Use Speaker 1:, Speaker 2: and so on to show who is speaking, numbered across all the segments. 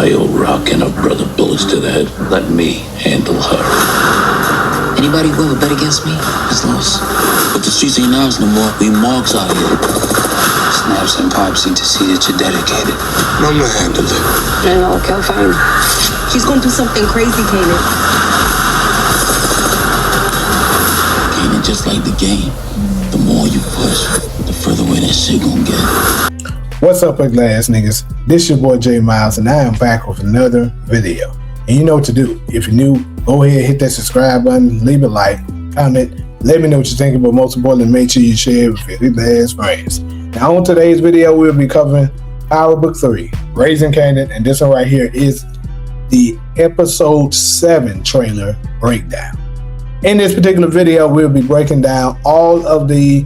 Speaker 1: I owe Rock and her brother bullets to the head. Let me handle her.
Speaker 2: Anybody who ever bet against me is lost.
Speaker 3: But the streets ain't ours no more. We marks out here.
Speaker 2: Snaps and Pops need to see that you're dedicated.
Speaker 3: Mama handled it.
Speaker 4: Okay, fine. She's gonna do something crazy, Kanan.
Speaker 1: Kanan, just like the game, the more you push, the further away that shit gonna get.
Speaker 5: What's up, ugly ass niggas? This your boy J Miles, and I am back with another video. And you know what to do. If you're new, go ahead, hit that subscribe button, leave a like, comment, let me know what you're thinking, but most importantly, make sure you share it with your ugly ass friends. Now, on today's video, we'll be covering Power Book 3, Raising Kanan, and this one right here is the episode 7 trailer breakdown. In this particular video, we'll be breaking down all of the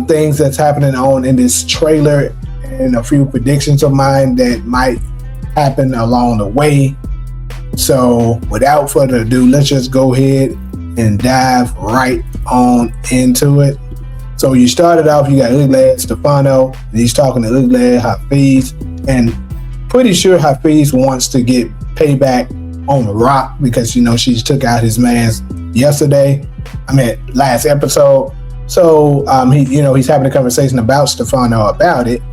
Speaker 5: things that's happening on in this trailer and a few predictions of mine that might happen along the way. So without further ado, let's just go ahead and dive right on into it. So you started off, you got ugly ass Stefano, and he's talking to ugly ass Hafiz, and pretty sure Hafiz wants to get payback on Rock because, you know, she took out his man's last episode. So he's having a conversation about Stefano about it,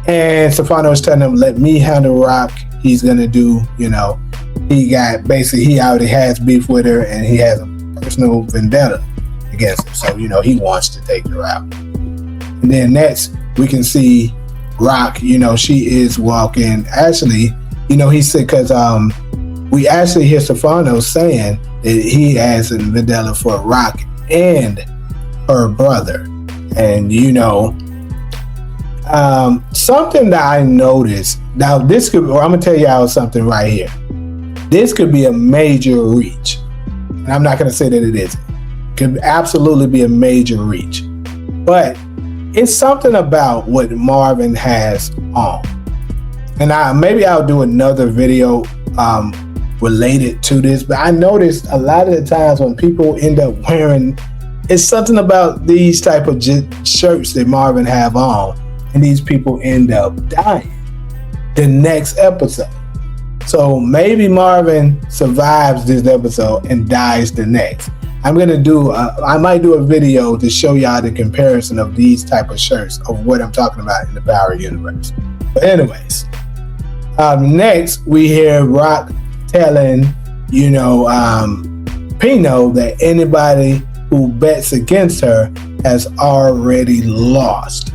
Speaker 5: and Stefano is telling him, let me handle Rock. He's gonna do, he already has beef with her and he has a personal vendetta against her. So, he wants to take her out. And then next we can see Rock, she is walking. Actually, he said, because we actually hear Stefano saying that he has a vendetta for Rock and her brother. And something that I noticed, now I'm gonna tell y'all something right here. This could be a major reach, and I'm not gonna say that it isn't. Could absolutely be a major reach, but it's something about what Marvin has on. And maybe I'll do another video related to this, but I noticed a lot of the times when people end up wearing, it's something about these type of shirts that Marvin have on, and these people end up dying the next episode. So maybe Marvin survives this episode and dies the next. I might do a video to show y'all the comparison of these type of shirts of what I'm talking about in the Power universe. But anyways, next we hear Rock telling, Pino that anybody who bets against her has already lost.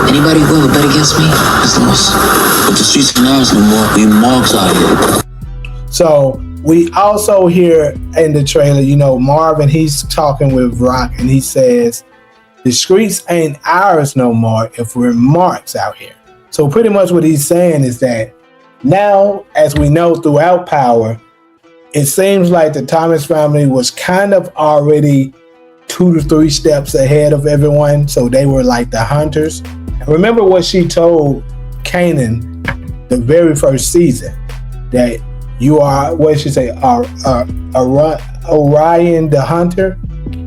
Speaker 2: Anybody who ever bet against me is lost.
Speaker 3: But the streets ain't ours no more. We marks out here.
Speaker 5: So we also hear in the trailer, Marvin, he's talking with Rock, and he says, the streets ain't ours no more if we're marks out here. So pretty much what he's saying is that now, as we know throughout Power, it seems like the Thomas family was kind of already 2 to 3 steps ahead of everyone. So they were like the hunters. And remember what she told Kanan the very first season, that you are, what did she say, Orion the hunter?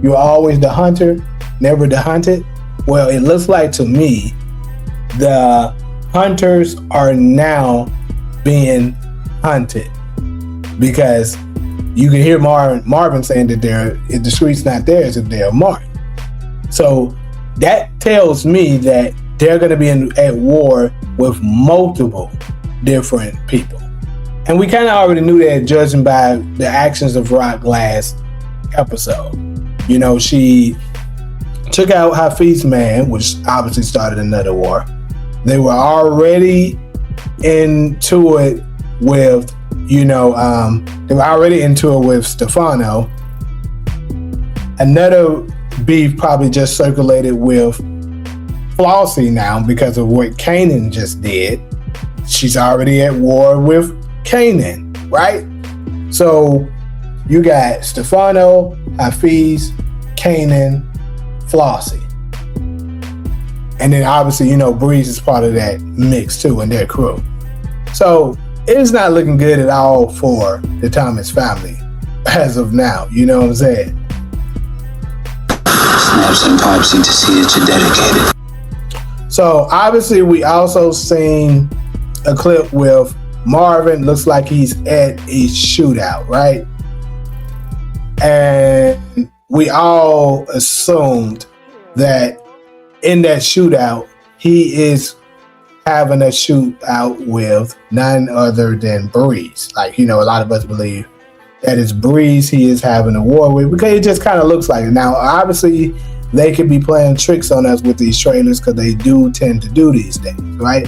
Speaker 5: You're always the hunter, never the hunted. Well, it looks like to me, the hunters are now being hunted, because you can hear Marvin saying that the street's not theirs if they're marked. So that tells me that they're going to be at war with multiple different people. And we kind of already knew that, judging by the actions of Rock last episode. She took out Hafiz's man, which obviously started another war. They were already into it with, Stefano. Another beef probably just circulated with Flossie now because of what Kanan just did. She's already at war with Kanan, right? So you got Stefano, Hafiz, Kanan, Flossie. And then obviously, Breeze is part of that mix too, and their crew. So it's not looking good at all for the Thomas family as of now. You know what I'm saying?
Speaker 2: Snaps and Pops need to see that you're dedicated.
Speaker 5: So obviously we also seen a clip with Marvin. Looks like he's at a shootout, right? And we all assumed that in that shootout, he is having a shootout with none other than Breeze. Like, a lot of us believe that it's Breeze he is having a war with, because it just kind of looks like it. Now, obviously, they could be playing tricks on us with these trailers because they do tend to do these things, right?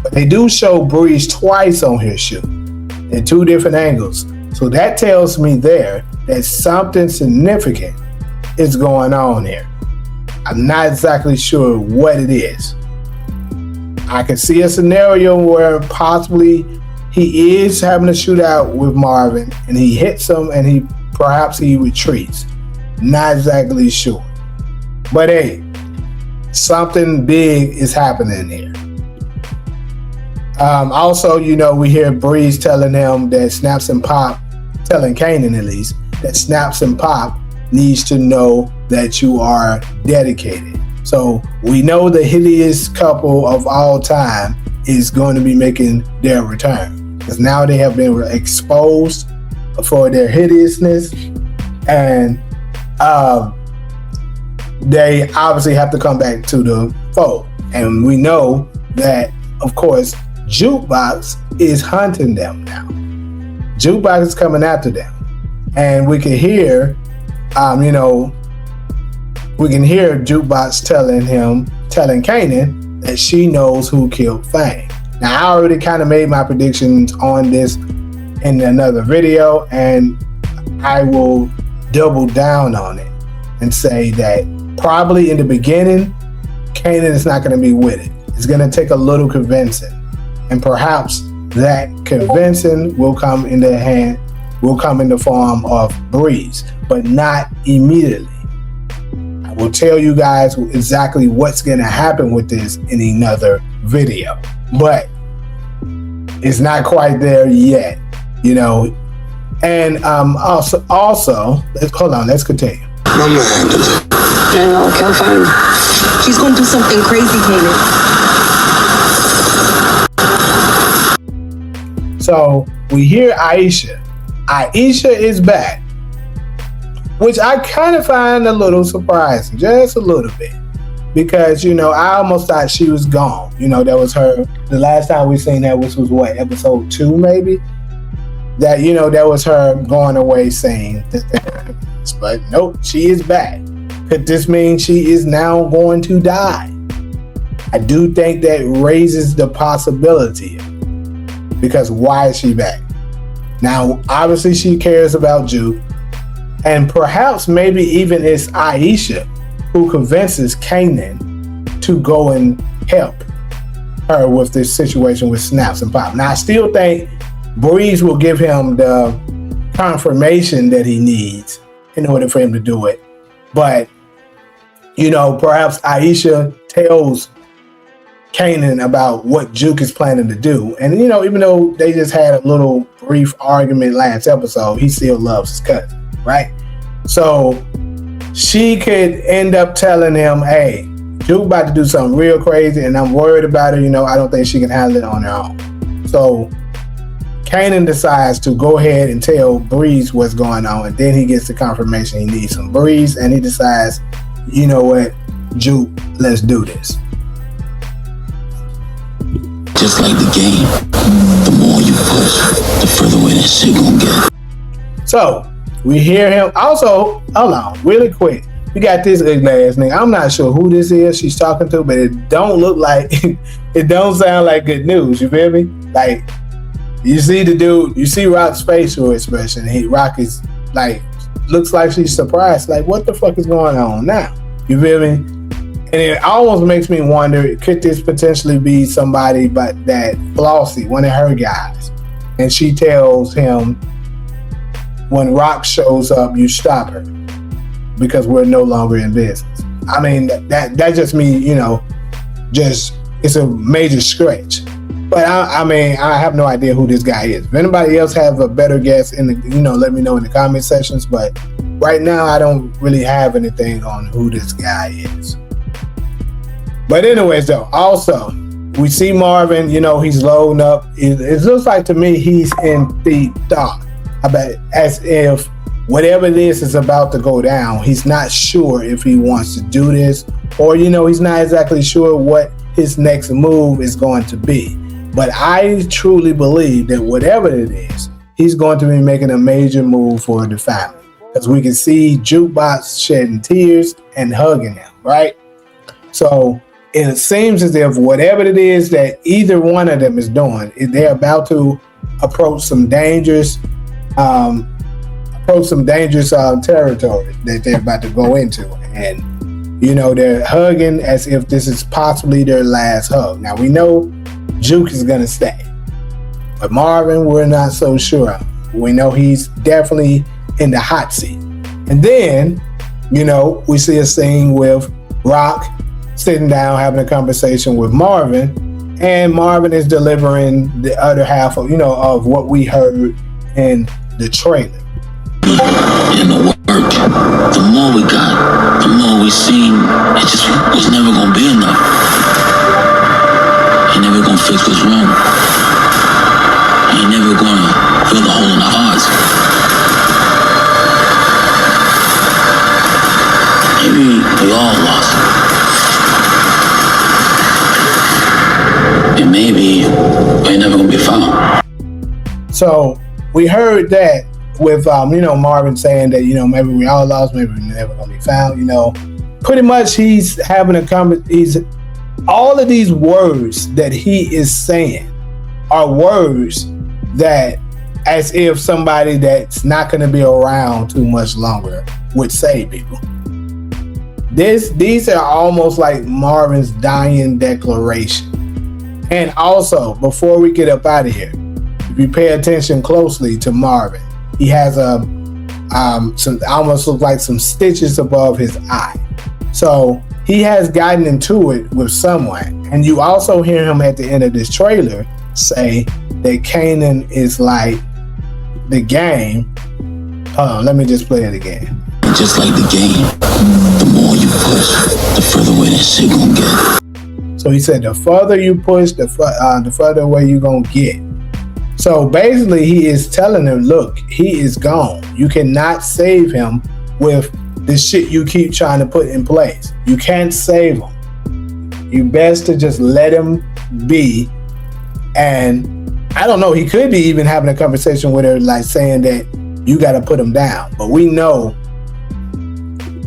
Speaker 5: But they do show Breeze twice on his shoot in two different angles. So that tells me there that something significant is going on here. I'm not exactly sure what it is. I can see a scenario where possibly he is having a shootout with Marvin and he hits him and perhaps he retreats. Not exactly sure. But hey, something big is happening here. Also, we hear Breeze telling him that Snaps and Pop, telling Kanan at least, that Snaps and Pop needs to know that you are dedicated. So we know the hideous couple of all time is going to be making their return, because now they have been exposed for their hideousness, and they obviously have to come back to the fold. And we know that, of course, Jukebox is hunting them now. Jukebox is coming after them. And we can hear, Jukebox telling Kanan that she knows who killed Fang. Now, I already kind of made my predictions on this in another video, and I will double down on it and say that probably in the beginning, Kanan is not going to be with it. It's going to take a little convincing, and perhaps that convincing will come in the form of Breeze, but not immediately. I will tell you guys exactly what's going to happen with this in another video, but it's not quite there yet, And also, let's continue.
Speaker 2: Mama handled it.
Speaker 4: No, kill Fang. She's going to do something crazy, Kanan.
Speaker 5: So we hear Aisha. Aisha is back, which I kind of find a little surprising, just a little bit, because I almost thought she was gone. That was her. The last time we seen that, which was what, episode 2 maybe. That that was her going away saying that. But nope, she is back. Could this mean she is now going to die? I do think that raises the possibility, because why is she back? Now, obviously she cares about Juke, and perhaps maybe even it's Aisha who convinces Kanan to go and help her with this situation with Snaps and Pop. Now, I still think Breeze will give him the confirmation that he needs in order for him to do it. But, perhaps Aisha tells Kanan about what Juke is planning to do. And, even though they just had a little brief argument last episode, he still loves his cousin, right? So she could end up telling him, hey, Juke about to do something real crazy and I'm worried about her. I don't think she can handle it on her own. So Kanan decides to go ahead and tell Breeze what's going on, and then he gets the confirmation he needs from Breeze, and he decides, you know what, Juke, let's do this.
Speaker 1: Just like the game, the more you push, the further away that shit gonna get.
Speaker 5: So we hear him. Also, hold on, really quick. We got this ugly ass nigga. I'm not sure who this is she's talking to, but it don't look like, it don't sound like good news. You feel me? Like, you see the dude, you see Rock's facial expression. Rock is like, looks like she's surprised. Like, what the fuck is going on now? You feel me? And it almost makes me wonder, could this potentially be somebody but that Flossie, one of her guys? And she tells him, when Rock shows up, you stop her because we're no longer in business. I mean, that just means, just, it's a major stretch. But I mean, I have no idea who this guy is. If anybody else have a better guess, let me know in the comment sections. But right now, I don't really have anything on who this guy is. But anyways, though, also we see Marvin. He's loading up. It looks like to me he's in deep thought about as if whatever this is about to go down. He's not sure if he wants to do this, or he's not exactly sure what his next move is going to be. But I truly believe that whatever it is, he's going to be making a major move for the family. Because we can see Jukebox shedding tears and hugging him, right? So it seems as if whatever it is that either one of them is doing, they're about to approach some dangerous territory that they're about to go into. And, they're hugging as if this is possibly their last hug. Now, we know Juke is going to stay. But Marvin, we're not so sure. We know he's definitely in the hot seat. And then, we see a scene with Rock sitting down having a conversation with Marvin, and Marvin is delivering the other half of what we heard in the trailer.
Speaker 3: In the work, the more we got, the more we seen, it just was never gonna be enough. Ain't never gonna fix what's wrong. Ain't never gonna fill the hole in our hearts. Maybe we all lost. And maybe we ain't never gonna be found.
Speaker 5: So we heard that with Marvin saying that maybe we all lost, maybe we're never gonna be found. Pretty much he's having he's all of these words that he is saying are words that as if somebody that's not going to be around too much longer would say, people. These are almost like Marvin's dying declaration. And also, before we get up out of here, if you pay attention closely to Marvin, he has some almost look like some stitches above his eye. So he has gotten into it with someone. And you also hear him at the end of this trailer say that Kanan is like the game. Hold on, let me just play it again.
Speaker 1: Just like the game, the more you push, the further away that shit gonna get.
Speaker 5: So he said the further you push, the further away you gonna get. So basically he is telling him, look, he is gone. You cannot save him with the shit you keep trying to put in place. You can't save him. You best to just let him be. And I don't know, he could be even having a conversation with her, like saying that you got to put him down. But we know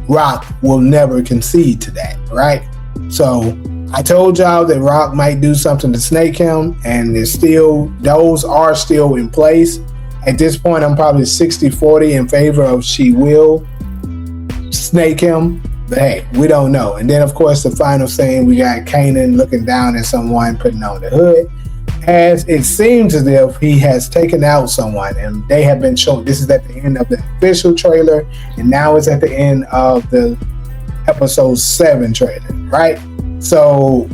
Speaker 5: Rock will never concede to that, right? So I told y'all that Rock might do something to snake him, and those are still in place. At this point, I'm probably 60-40 in favor of she will snake him, but hey, we don't know. And then of course the final scene, we got Kanan looking down at someone putting on the hood, as it seems as if he has taken out someone, and they have been shown. This is at the end of the official trailer, and now it's at the end of the episode 7 trailer, right? So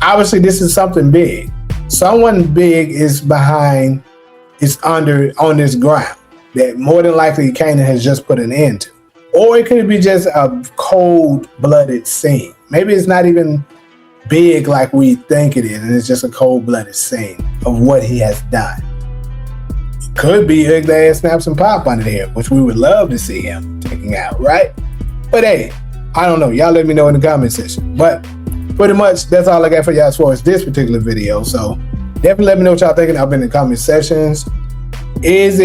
Speaker 5: obviously this is something big. Someone big is on this ground that more than likely Kanan has just put an end to. Or it could be just a cold-blooded scene. Maybe it's not even big like we think it is, and it's just a cold-blooded scene of what he has done. Could be ugly ass snaps and pop under here, which we would love to see him taking out, right? But hey, I don't know. Y'all let me know in the comment section. But pretty much that's all I got for y'all as far as this particular video. So definitely let me know what y'all thinking up in the comment sections. Is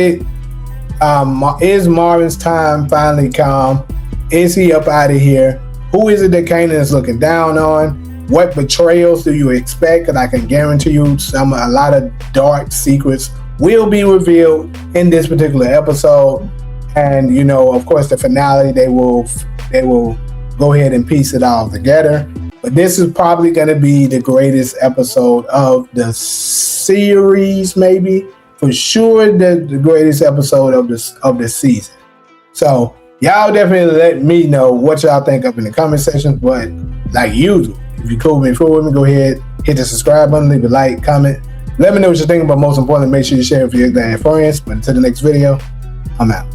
Speaker 5: Marvin's time finally come? Is he up out of here? Who is it that Kanan is looking down on? What betrayals do you expect? And I can guarantee you a lot of dark secrets will be revealed in this particular episode. And of course the finale, they will go ahead and piece it all together. But this is probably going to be the greatest episode of the series, maybe. For sure, the greatest episode of the season. So y'all definitely let me know what y'all think up in the comment section. But like usual, if you're cool with me, go ahead, hit the subscribe button, leave a like, comment. Let me know what you're thinking, but most importantly, make sure you share it with your friends. But until the next video, I'm out.